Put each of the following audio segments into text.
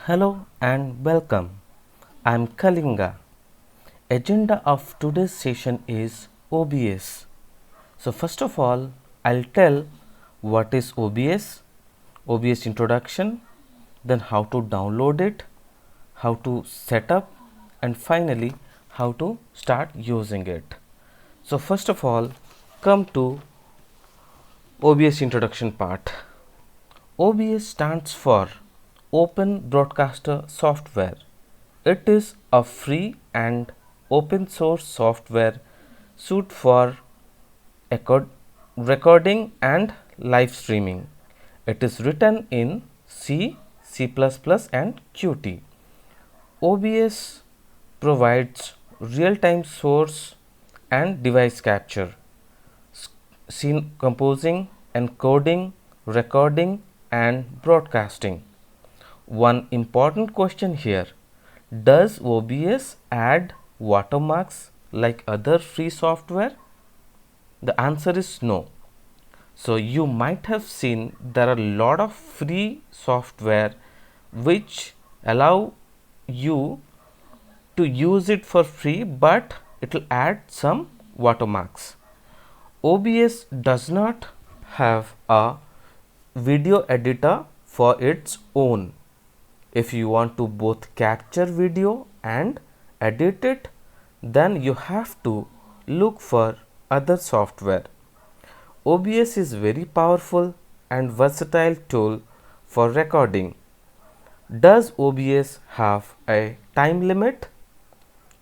Hello and welcome. I am Kalinga. Agenda of today's session is OBS. So first of all, I'll tell what is OBS, OBS introduction, then how to download it, how to set up, and finally how to start using it. So first of all, come to OBS introduction part. OBS stands for Open Broadcaster Software. It is a free and open source software suited for recording and live streaming. It is written in C, C++, and Qt. OBS provides real-time source and device capture, scene composing, encoding, recording, and broadcasting. One important question here: does OBS add watermarks like other free software? The answer is no. So you might have seen there are a lot of free software which allow you to use it for free, but it will add some watermarks. OBS does not have a video editor for its own. If you want to both capture video and edit it, then you have to look for other software. OBS is very powerful and versatile tool for recording. Does OBS have a time limit?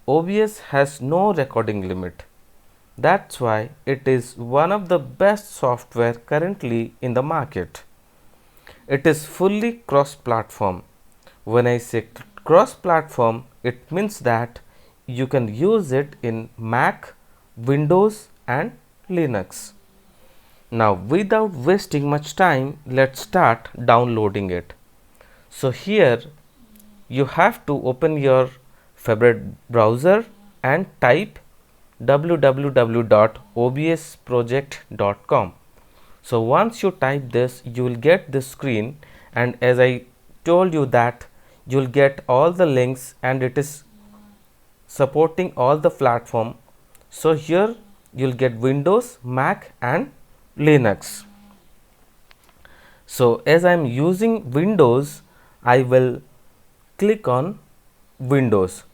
OBS has no recording limit. That's why it is one of the best software currently in the market. It is fully cross-platform. When I say cross-platform, it means that you can use it in Mac, Windows and Linux. Now without wasting much time, let's start downloading it. So here you have to open your favorite browser and type www.obsproject.com. So once you type this, you will get this screen, and as I told you that you will get all the links and it is supporting all the platform. So here you will get Windows, Mac and Linux. So as I am using Windows, I will click on Windows.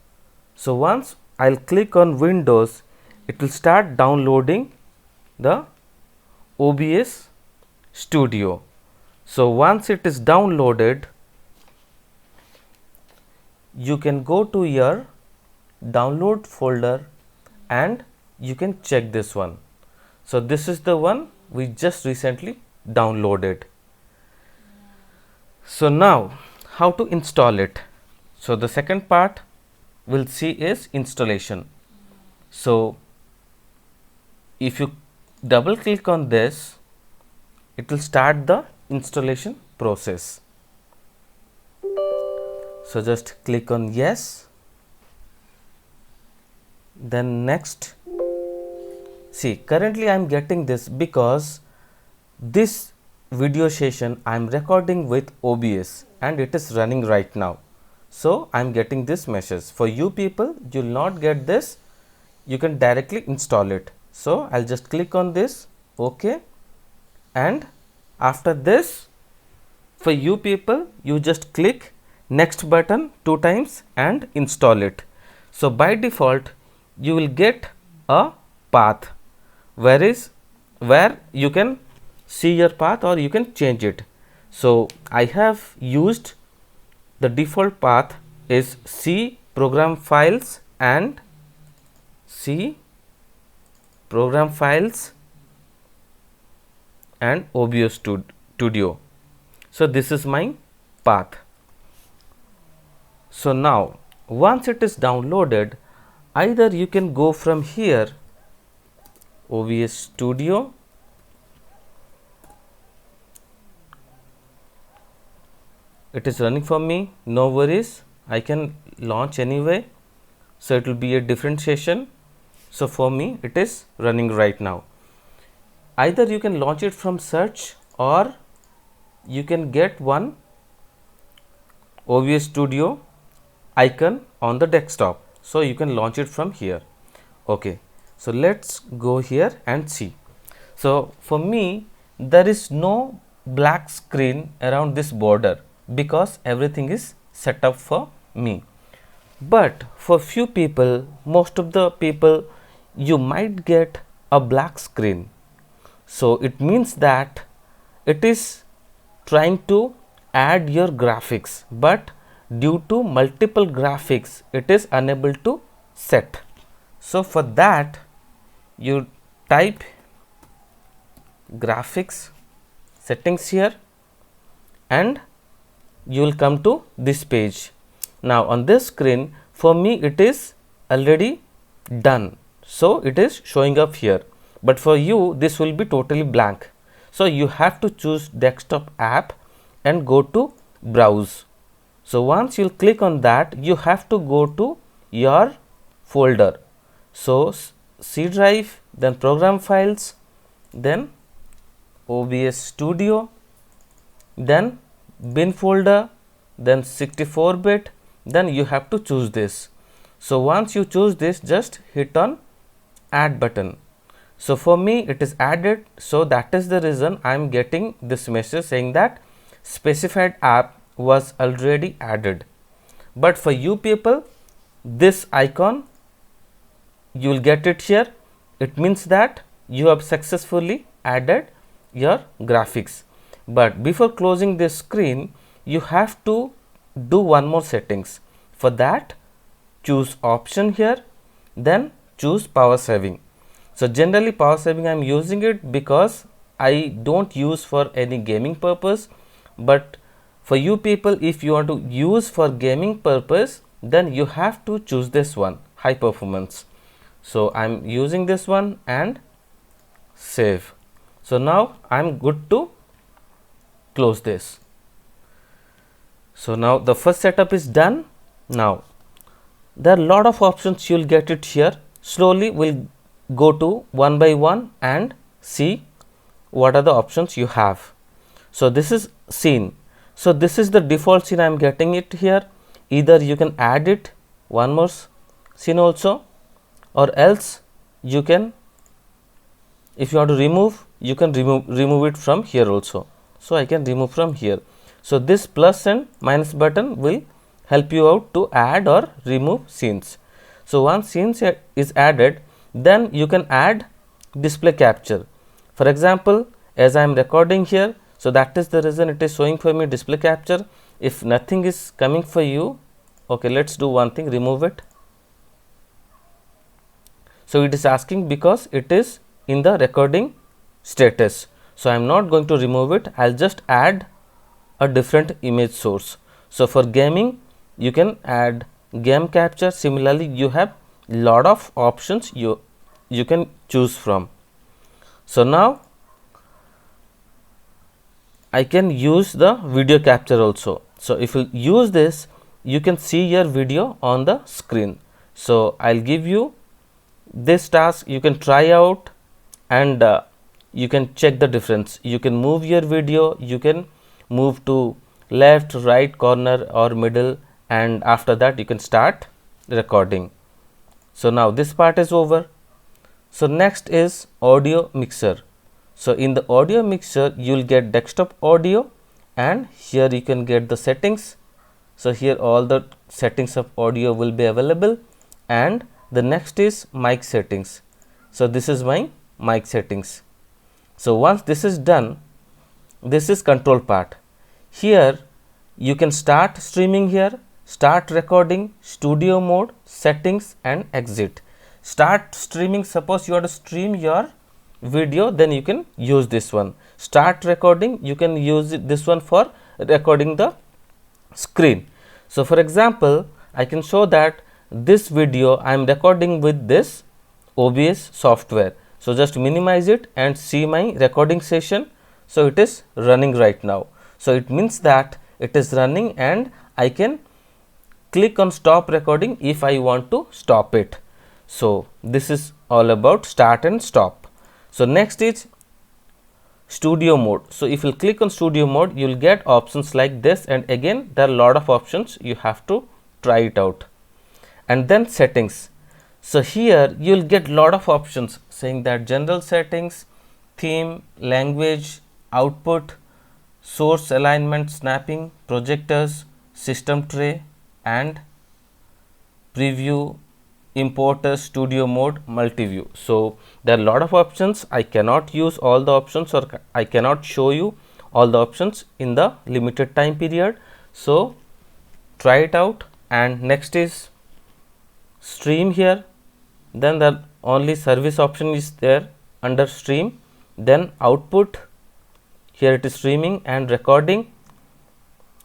So once I'll click on Windows, it will start downloading the OBS Studio. So once it is downloaded, you can go to your download folder and you can check this one. So this is the one we just recently downloaded. So now how to install it? So the second part we'll see is installation. So if you double click on this, it will start the installation process. So just click on yes, then next. See, currently I am getting this because this video session I am recording with OBS and it is running right now. So I am getting this message. For you people, you will not get this, you can directly install it. So I'll just click on this, OK, and after this, for you people, you just click next button 2 times and install it. So by default, you will get a path where you can see your path or you can change it. So I have used the default path is C program files and C program files and OBS Studio. So this is my path. So now once it is downloaded, either you can go from here OBS Studio, it is running for me, no worries, I can launch anyway. So it will be a different session. So for me it is running right now. Either you can launch it from search or you can get one OBS Studio icon on the desktop, so you can launch it from here. Okay, so let's go here and see. So for me, there is no black screen around this border because everything is set up for me. But for few people, most of the people, you might get a black screen. So it means that it is trying to add your graphics, but due to multiple graphics, it is unable to set. So for that, you type graphics settings here and you will come to this page. Now on this screen, for me it is already done, so it is showing up here, but for you this will be totally blank. So you have to choose desktop app and go to browse. So once you click on that, you have to go to your folder. So C drive, then program files, then OBS Studio, then bin folder, then 64-bit, then you have to choose this. So once you choose this, just hit on add button. So for me it is added, so that is the reason I am getting this message saying that specified app was already added. But for you people, this icon you will get it here. It means that you have successfully added your graphics. But before closing this screen, you have to do one more settings. For that, choose option here, then choose power saving. So generally power saving I am using it because I don't use for any gaming purpose, but for you people, if you want to use for gaming purpose, then you have to choose this one, high performance. So I am using this one and save. So now I am good to close this. So now the first setup is done. Now there are a lot of options, you will get it here. Slowly we will go to one by one and see what are the options you have. So this is scene. So this is the default scene, I am getting it here. Either you can add it one more scene also, or else you can, if you want to remove, you can remove it from here also. So I can remove from here. So this plus and minus button will help you out to add or remove scenes. So once scenes is added, then you can add display capture. For example, as I am recording here, so that is the reason it is showing for me display capture. If nothing is coming for you, okay, let's do one thing, remove it. So it is asking because it is in the recording status. So I am not going to remove it, I will just add a different image source. So for gaming, you can add game capture. Similarly, you have lot of options you can choose from. So now I can use the video capture also. So if you use this, you can see your video on the screen. So I'll give you this task, you can try out and you can check the difference. You can move your video, you can move to left, right corner or middle, and after that you can start recording. So now this part is over. So next is audio mixer. So in the audio mixer, you will get desktop audio, and here you can get the settings. So here all the settings of audio will be available, and the next is mic settings. So this is my mic settings. So once this is done, this is control part. Here you can start streaming here, start recording, studio mode, settings and exit. Start streaming, suppose you want to stream your video, then you can use this one. Start recording, you can use this one for recording the screen. So for example, I can show that this video I am recording with this OBS software. So just minimize it and see my recording session. So it is running right now. So it means that it is running, and I can click on stop recording if I want to stop it. So this is all about start and stop. So next is studio mode. So if you click on studio mode, you will get options like this, and again there are a lot of options, you have to try it out. And then settings. So here you will get lot of options saying that general settings, theme, language, output, source alignment, snapping, projectors, system tray, and preview, importer, studio mode, multi-view. So there are a lot of options. I cannot use all the options, or I cannot show you all the options in the limited time period. So try it out. And next is stream here. Then the only service option is there under stream. Then output, here it is streaming and recording.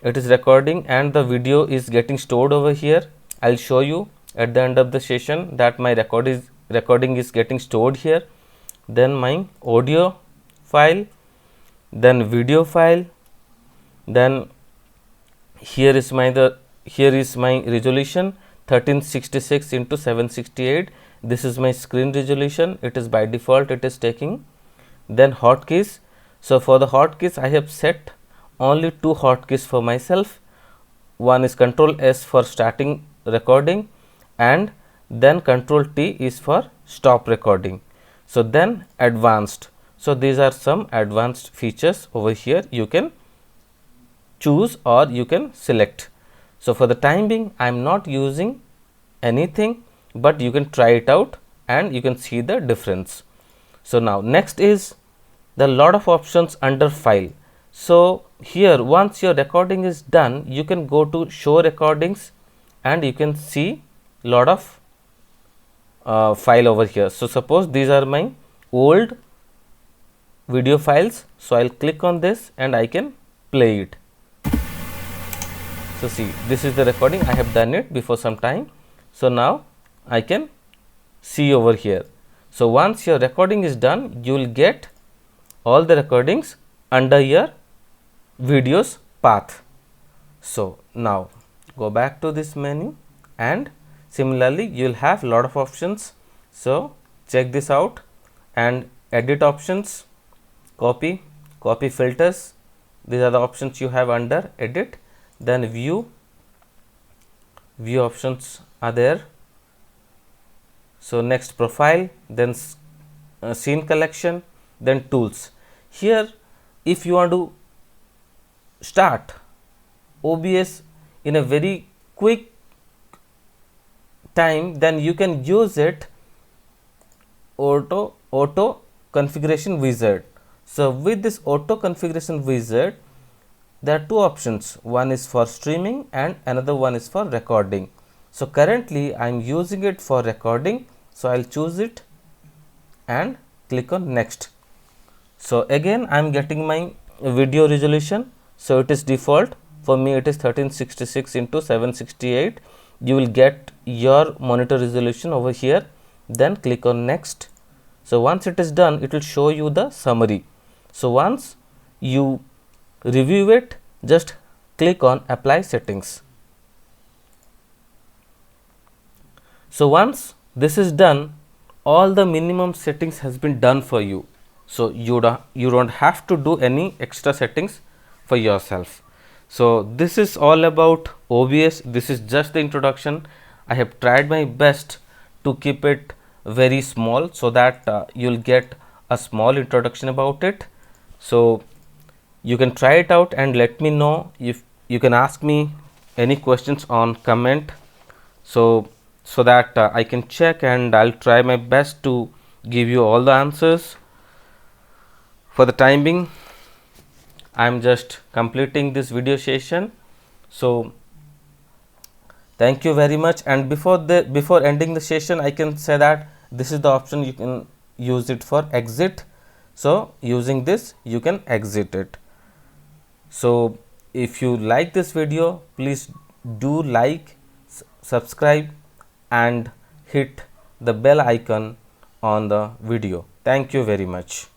It is recording and the video is getting stored over here. I'll show you at the end of the session that my recording is getting stored here. Then my audio file, then video file, then here is my resolution 1366 into 768. This is my screen resolution. It is by default, it is taking. Then hotkeys. So for the hotkeys, I have set only two hotkeys for myself. One is Control S for starting recording, and then Control T is for stop recording. So then advanced. So these are some advanced features over here. You can choose or you can select. So for the time being, I am not using anything, but you can try it out and you can see the difference. So now next is the lot of options under file. So here once your recording is done, you can go to show recordings and you can see lot of file over here. So suppose these are my old video files. So I'll click on this and I can play it. So see, this is the recording. I have done it before some time. So now I can see over here. So once your recording is done, you will get all the recordings under your videos path. So now go back to this menu, and similarly you will have lot of options. So check this out, and edit options, copy filters. These are the options you have under edit. Then view options are there. So next profile, then scene collection, then tools. Here if you want to start OBS in a very quick time, then you can use it auto configuration wizard. So with this auto configuration wizard, there are two options. One is for streaming and another one is for recording. So currently I am using it for recording. So I'll choose it and click on next. So again I am getting my video resolution. So it is default for me, it is 1366 into 768. You will get your monitor resolution over here. Then click on next. So once it is done, it will show you the summary. So once you review it, just click on apply settings. So once this is done, all the minimum settings has been done for you. So you don't have to do any extra settings for yourself. So this is all about OBS. This is just the introduction. I have tried my best to keep it very small so that you'll get a small introduction about it. So you can try it out and let me know. If you can ask me any questions on comment, so that I can check, and I'll try my best to give you all the answers. For the time being, I'm just completing this video session. So thank you very much. And before ending the session, I can say that this is the option you can use it for exit. So using this you can exit it. So if you like this video, please do like, subscribe and hit the bell icon on the video. Thank you very much.